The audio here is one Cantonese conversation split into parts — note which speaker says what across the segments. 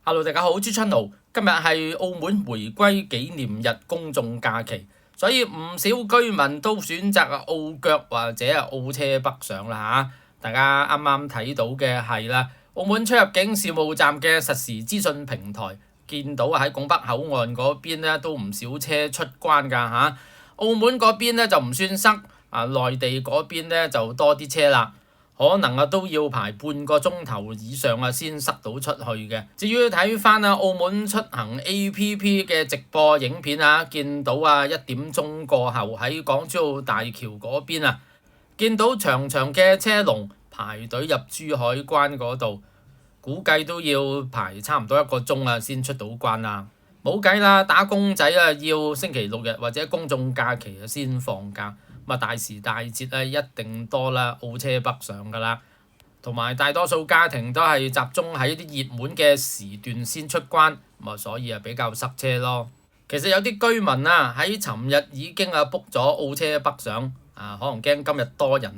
Speaker 1: Hello，大家好，朱春豪。今日係澳門回歸紀念日公眾假期，所以唔少居民都選擇澳腳或者澳車北上啦嚇。大家啱啱睇到嘅係啦，澳門出入境事務站嘅實時資訊平台，見到喺拱北口岸嗰邊咧都唔少車出關㗎嚇。澳門嗰邊咧就唔算塞，內地嗰邊咧就多啲車啦。可能都要排半個鐘頭以上先塞到出去嘅。至於睇翻澳門出行 A.P.P. 嘅直播影片見到1點鐘過後喺港珠澳大橋嗰邊見到長長嘅車龍排隊入珠海關嗰度，估計都要排差唔多1個鐘先出到關啦。冇計啦，打工仔要星期六日或者公眾假期先放假。大時大節一定多啦，澳車北上㗎啦，同埋大多數家庭都係集中喺啲熱門嘅時段先出關，所以比較塞車咯。其實有啲居民喺尋日已經book咗澳車北上，可能驚今日多人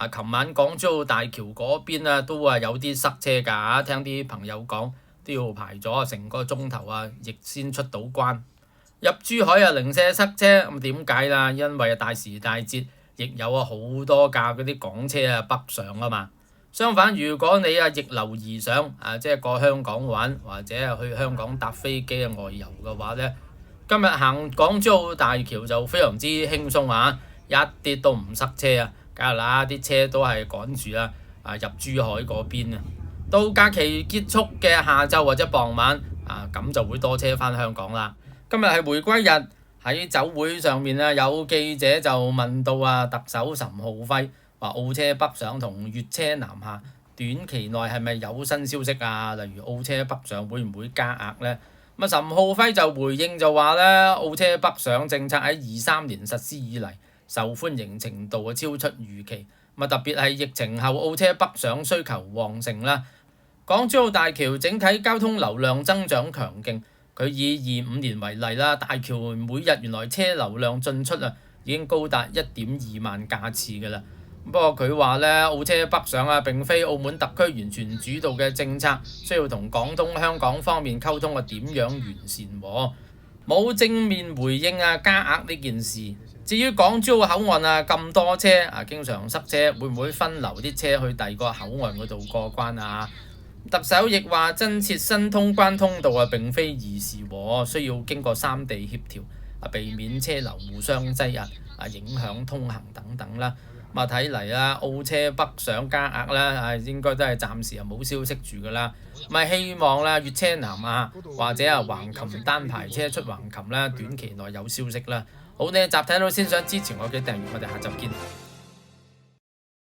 Speaker 1: 琴晚港珠澳大橋嗰邊都有啲塞車㗎，聽啲朋友講都要排咗成個鐘頭亦先出到關。入珠海零舍塞車，咁點解啦？因為大時大節，亦有好多架嗰啲港車北上啊嘛。相反，如果你逆流而上，即係過香港玩或者去香港搭飛機外遊嘅話咧，今日行港珠澳大橋就非常之輕鬆一啲都唔塞車梗係啦，啲車都係趕住入珠海嗰邊到假期結束嘅下晝或者傍晚咁就會多車返香港啦。今日係回歸日，喺酒會上面有記者就問到特首岑浩輝話澳車北上同粵車南下短期內係咪有新消息例如澳車北上會唔會加額呢？岑浩輝就回應就話澳車北上政策喺23年實施以嚟受歡迎程度超出預期，特別係疫情後澳車北上需求旺盛啦。港珠澳大橋整體交通流量增長強勁。佢以25年為例大橋每日原來車流量進出已經高達1.2萬架次㗎啦。不過佢話澳車北上並非澳門特區完全主導嘅政策，需要同廣東香港方面溝通點樣完善冇正面回應加額呢件事。至於港珠澳口岸咁多車經常塞車，會唔會分流啲車去第二個口岸嗰度過關特首亦話增設新通關通道並非易事需要經過3地協調避免車流互相擠壓影響通行等等啦。睇嚟澳車北上加額應該都係暫時冇消息住㗎啦。希望粵車南下或者橫琴單排車出橫琴短期內有消息啦。好，呢集睇到先，想支持我嘅訂閱，我哋下集見。